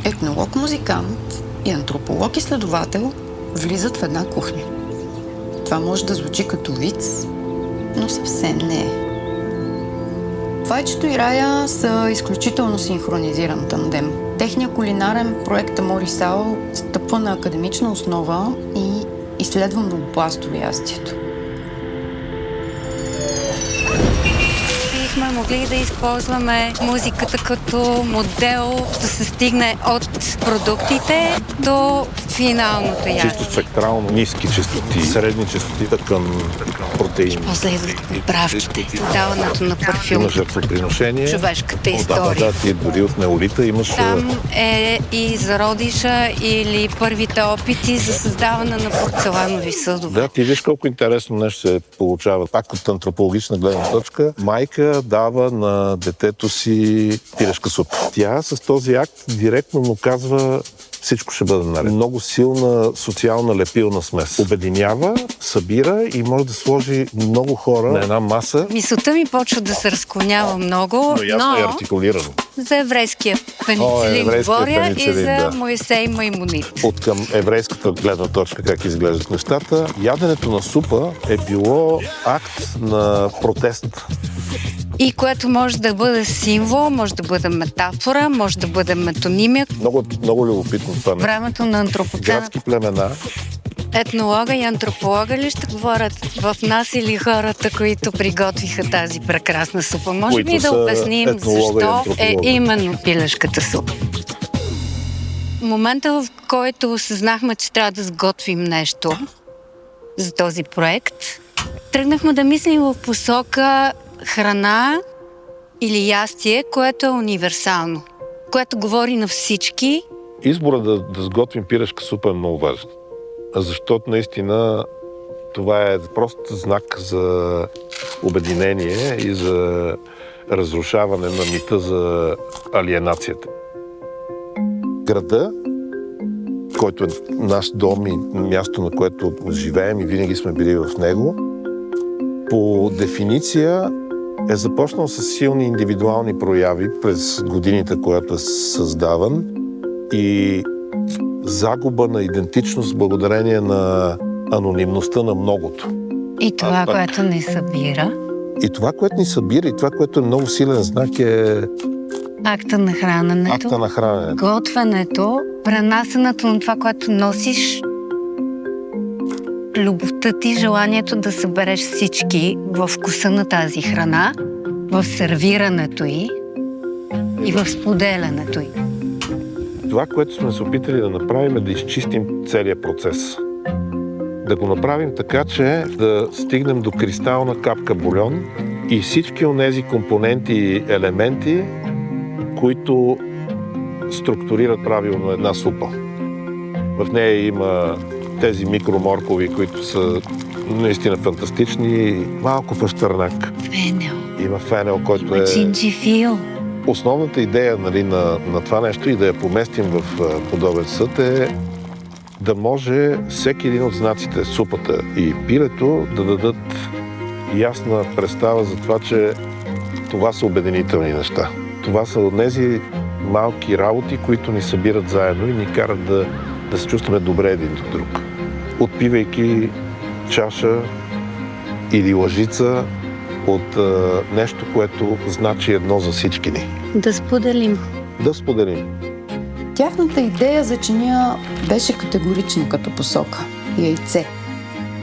Етнолог, музикант и антрополог изследовател влизат в една кухня. Това може да звучи като виц, но съвсем не е. Вайчето и Рая са изключително синхронизиран тандем. Техният кулинарен проект Амор и Сал стъпва на академична основа и изследва многопластово ястието. Бихме могли да използваме музиката като модел да се стигне от продуктите до финалното ястие. Чисто спектрално ниски честоти, средни честоти към протеини. После идват поправките, създаването на парфюм. Имаш жертвоприношение. Човешката история. Да, ти дори от неолита имаш... Там е и зародиша или първите опити за създаване на порцеланови съдове. Да, ти виж колко интересно нещо се получава. Пак от антропологична гледна точка, майка дава на детето си пилешка супа. Тя с този акт директно му казва: всичко ще бъде наред. Много силна социална лепилна смес. Обединява, събира и може да сложи много хора на една маса. Мисълта ми почва да се разклонява много, но ясно е артикулирано. За еврейския пеницилин говоря и за Моисей Маймонит. От към еврейската гледна точка как изглеждат нещата, яденето на супа е било акт на протест. И което може да бъде символ, може да бъде метафора, може да бъде метонимия. Много любопитно това. Времето на антропоцена. Градски племена. Етнолога и антрополога ли ще говорят в нас или хората, които приготвиха тази прекрасна супа? Може би да обясним защо е именно пилешката супа. Момента, в който осъзнахме, че трябва да сготвим нещо за този проект, тръгнахме да мислим в посока храна или ястие, което е универсално, което говори на всички. Избора да сготвим пилешка супа е много важен, защото наистина това е просто знак за обединение и за разрушаване на мита за алиенацията. Града, който е наш дом и място, на което живеем и винаги сме били в него, по дефиниция е започнал с силни индивидуални прояви през годините, когато е създаван, и загуба на идентичност благодарение на анонимността на многото. И това, което ни събира. И това, което ни събира, и това, което е много силен знак, е акта на храненето. Акта на храненето. Готвенето, пренасенето на това, което носиш, любовта ти, желанието да събереш всички в вкуса на тази храна, в сервирането й и в споделянето й. Това, което сме се опитали да направим, е да изчистим целият процес. Да го направим така, че да стигнем до кристална капка бульон и всички онези компоненти и елементи, които структурират правилно една супа. В нея има тези микроморкови, които са наистина фантастични. Малко пащърнак. Фенел. Има фенел, който е... Джинджифил. Основната идея, нали, на това нещо и да я поместим в подобен съд е да може всеки един от знаците, супата и пилето, да дадат ясна представа за това, че това са обединителни неща. Това са онези малки работи, които ни събират заедно и ни карат да се чувстваме добре един до друг. Отпивайки чаша или лъжица от нещо, което значи едно за всички ни. Да споделим. Да споделим. Тяхната идея за чиния беше категорично като посока – яйце.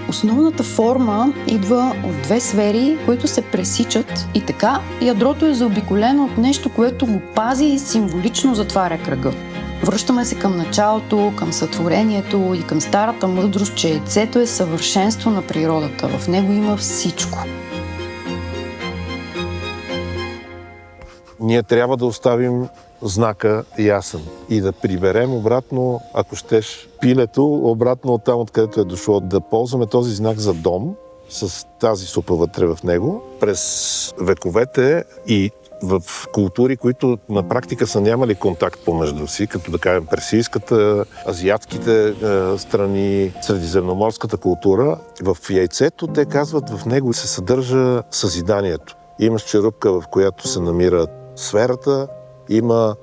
Основната форма идва от две сфери, които се пресичат, и така ядрото е заобиколено от нещо, което го пази и символично затваря кръга. Връщаме се към началото, към сътворението и към старата мъдрост, че яйцето е съвършенство на природата. В него има всичко. Ние трябва да оставим знака ясен и да приберем обратно, ако щеш, пилето обратно от там, откъдето е дошло. Да ползваме този знак за дом с тази супа вътре в него през вековете и в култури, които на практика са нямали контакт помежду си, като да кажем персийската, азиатските страни, средиземноморската култура. В яйцето, те казват, в него се съдържа съзиданието. Имаш черупка, в която се намира сферата, има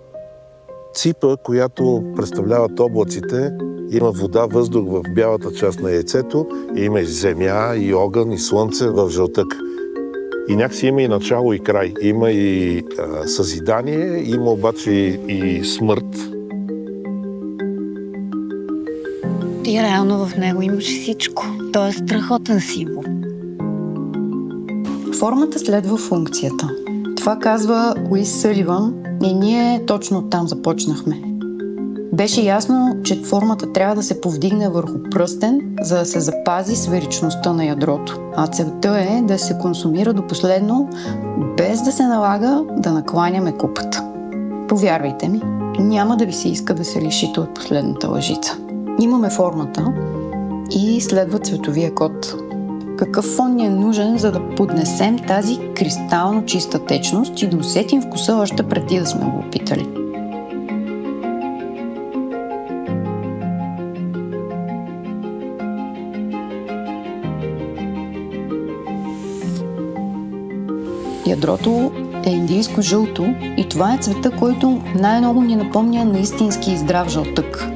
ципа, която представляват облаците, има вода, въздух в бялата част на яйцето, има и земя, и огън, и слънце в жълтък. И някакси има и начало, и край. Има и съзидание, има обаче и смърт. И реално в него имаш всичко. Той е страхотен символ. Формата следва функцията. Това казва Луис Съливан и ние точно оттам започнахме. Беше ясно, че формата трябва да се повдигне върху пръстен, за да се запази сферичността на ядрото. А целта е да се консумира до последно, без да се налага да накланяме купата. Повярвайте ми, няма да ви се иска да се лишите от последната лъжица. Имаме формата и следва цветовия код. Какъв фон ни е нужен, за да поднесем тази кристално чиста течност и да усетим вкуса още преди да сме го опитали? Ядрото е индийско жълто и това е цвета, който най-много ни напомня на истински и здрав жълтък.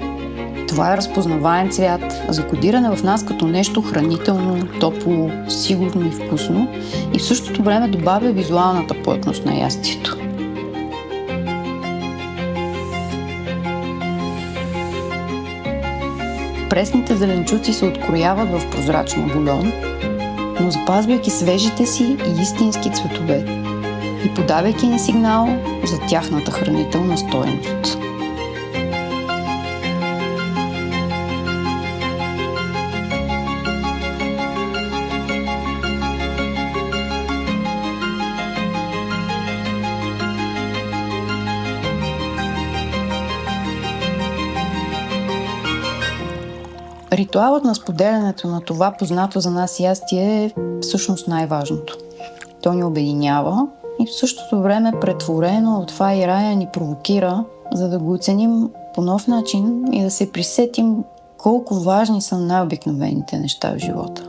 Това е разпознаваем цвят, закодиране в нас като нещо хранително, топло, сигурно и вкусно и в същото време добавя визуалната плътност на ястието. Пресните зеленчуци се открояват в прозрачния бульон, но запазвайки свежите си и истински цветове и подавайки ни сигнал за тяхната хранителна стойност. Ритуалът на споделянето на това познато за нас ястие е всъщност най-важното. То ни обединява и в същото време претворено от това и рая ни провокира, за да го оценим по нов начин и да се присетим колко важни са най-обикновените неща в живота.